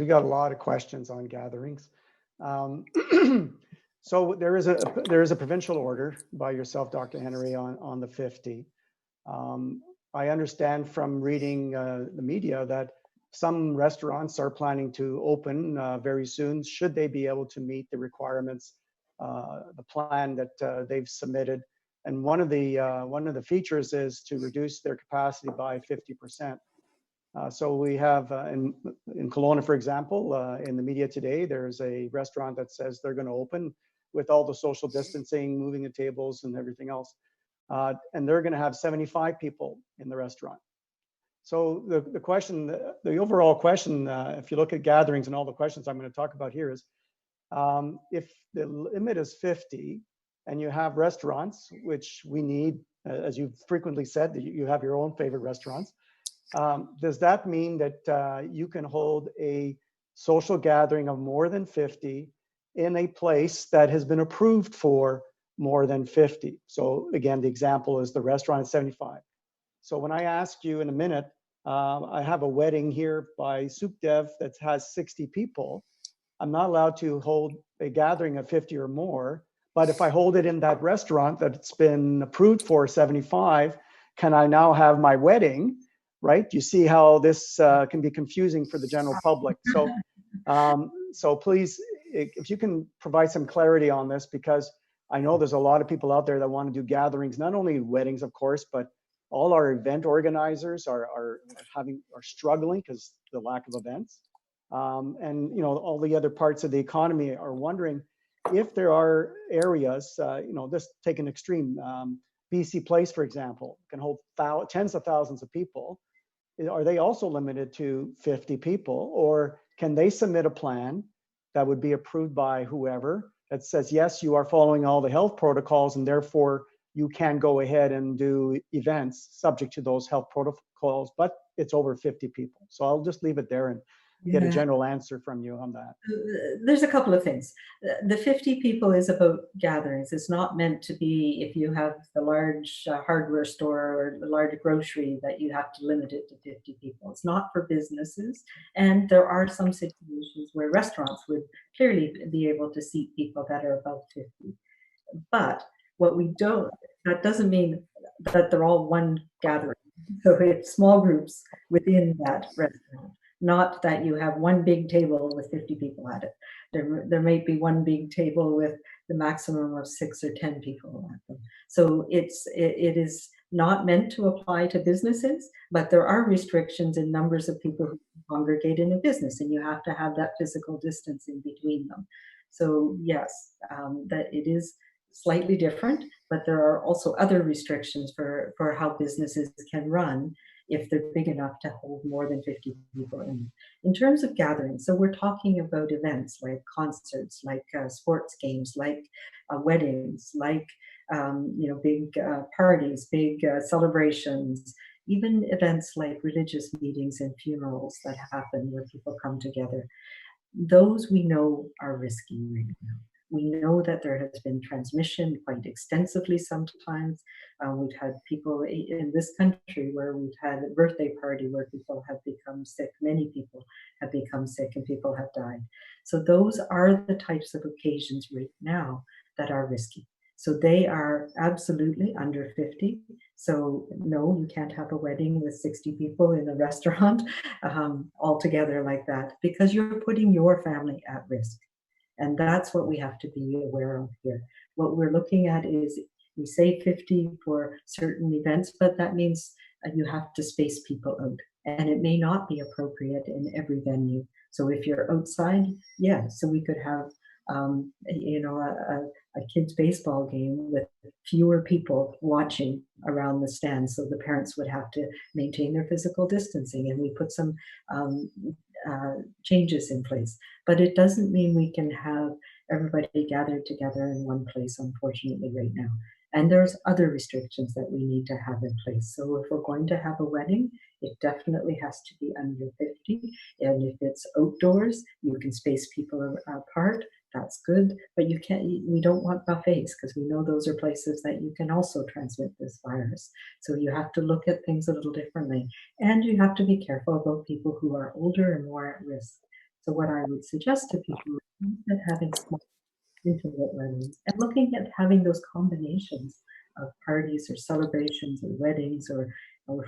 We got a lot of questions on gatherings. Um, so there is a provincial order by yourself, Dr. Henry, on the 50. Um, I understand from reading the media that some restaurants are planning to open very soon, should they be able to meet the requirements, the plan that they've submitted. And one of the features is to reduce their capacity by 50%. So we have in Kelowna, for example, in the media today, there's a restaurant that says they're going to open with all the social distancing, moving the tables and everything else. And they're going to have 75 people in the restaurant. So the question, the overall question, if you look at gatherings and all the questions I'm going to talk about here is, if the limit is 50 and you have restaurants, which we need, as you've frequently said, that you have your own favorite restaurants, does that mean that you can hold a social gathering of more than 50 in a place that has been approved for more than 50? So again, the example is the restaurant at 75. So when I ask you in a minute, I have a wedding here by Soup Dev that has 60 people. I'm not allowed to hold a gathering of 50 or more, but if I hold it in that restaurant that's been approved for 75, can I now have my wedding? Right? You see how this can be confusing for the general public. So please, if you can provide some clarity on this, because I know there's a lot of people out there that want to do gatherings, not only weddings, of course, but all our event organizers are struggling because the lack of events. And all the other parts of the economy are wondering if there are areas, just take an extreme, BC Place, for example, can hold tens of thousands of people. Are they also limited to 50 people, or can they submit a plan that would be approved by whoever that says, yes, you are following all the health protocols and therefore you can go ahead and do events subject to those health protocols, but it's over 50 people. So I'll just leave it there and get a general answer from you on that. There's a couple of things. The 50 people is about gatherings. It's not meant to be if you have the large hardware store or the large grocery that you have to limit it to 50 people. It's not for businesses. And there are some situations where restaurants would clearly be able to seat people that are above 50. But that doesn't mean that they're all one gathering. So it's small groups within that restaurant. Not that you have one big table with 50 people at it. There may be one big table with the maximum of 6 or 10 people at them. So it is not meant to apply to businesses, but there are restrictions in numbers of people who congregate in a business, and you have to have that physical distancing between them. So yes, that it is slightly different, but there are also other restrictions for how businesses can run if they're big enough to hold more than 50 people in. In terms of gatherings, so we're talking about events like concerts, like sports games, like weddings, like big parties, big celebrations, even events like religious meetings and funerals that happen where people come together. Those we know are risky right now. We know that there has been transmission quite extensively sometimes. We've had people in this country where we've had a birthday party where people have become sick. Many people have become sick and people have died. So those are the types of occasions right now that are risky. So they are absolutely under 50. So no, you can't have a wedding with 60 people in a restaurant all together like that, because you're putting your family at risk. And that's what we have to be aware of here. What we're looking at is, we say 50 for certain events, but that means you have to space people out. And it may not be appropriate in every venue. So if you're outside, yeah, so we could have a kid's baseball game with fewer people watching around the stands. So the parents would have to maintain their physical distancing, and we put some changes in place. But it doesn't mean we can have everybody gathered together in one place, unfortunately, right now. And there's other restrictions that we need to have in place. So if we're going to have a wedding, it definitely has to be under 50. And if it's outdoors, you can space people apart. That's good. But we don't want buffets, because we know those are places that you can also transmit this virus. So you have to look at things a little differently. And you have to be careful about people who are older and more at risk. So what I would suggest to people is that having small intimate weddings and looking at having those combinations of parties or celebrations or weddings or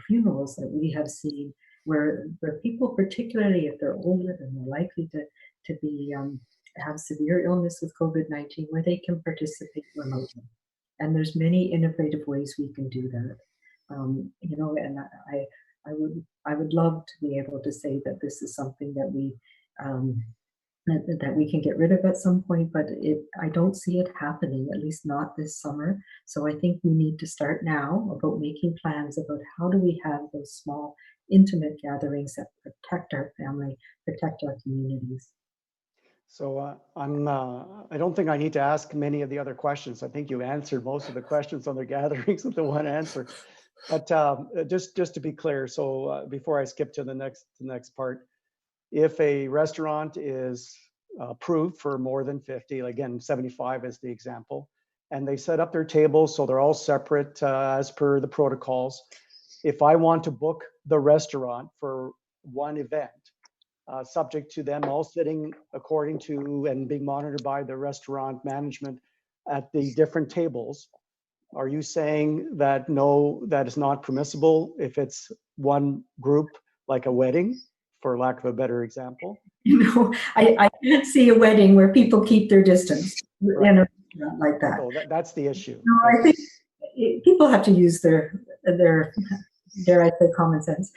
funerals that we have seen where people, particularly if they're older and more likely to be have severe illness with COVID-19, where they can participate remotely. And there's many innovative ways we can do that. And I would love to be able to say that this is something that um, that we can get rid of at some point, but I don't see it happening, at least not this summer. So I think we need to start now about making plans about how do we have those small, intimate gatherings that protect our family, protect our communities. So I don't think I need to ask many of the other questions. I think you answered most of the questions on the gatherings with the one answer. But just to be clear, so before I skip to the next part, if a restaurant is approved for more than 50, again, 75 is the example, and they set up their tables so they're all separate as per the protocols. If I want to book the restaurant for one event, subject to them all sitting according to and being monitored by the restaurant management at the different tables, are you saying that no, that is not permissible if it's one group, like a wedding, for lack of a better example? I can't see a wedding where people keep their distance in a restaurant like that. So that's the issue. No, I think people have to use their dare I say common sense.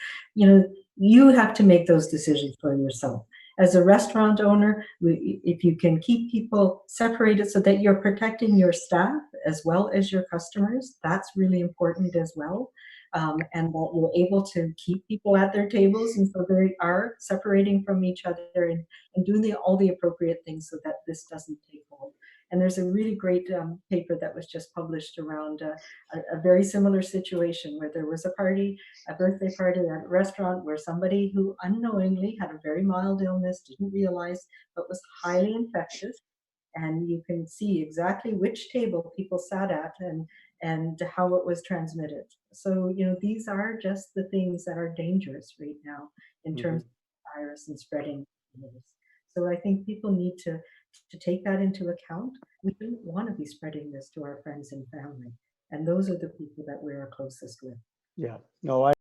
You have to make those decisions for yourself. As a restaurant owner, if you can keep people separated so that you're protecting your staff as well as your customers, that's really important as well. And that you're able to keep people at their tables, and so they are separating from each other and doing all the appropriate things so that this doesn't take hold. And there's a really great paper that was just published around a very similar situation where there was a birthday party at a restaurant where somebody who unknowingly had a very mild illness, didn't realize, but was highly infectious. And you can see exactly which table people sat at and how it was transmitted. So, these are just the things that are dangerous right now in terms of the virus and spreading. So I think people need to take that into account. We don't want to be spreading this to our friends and family. And those are the people that we're closest with. Yeah, no,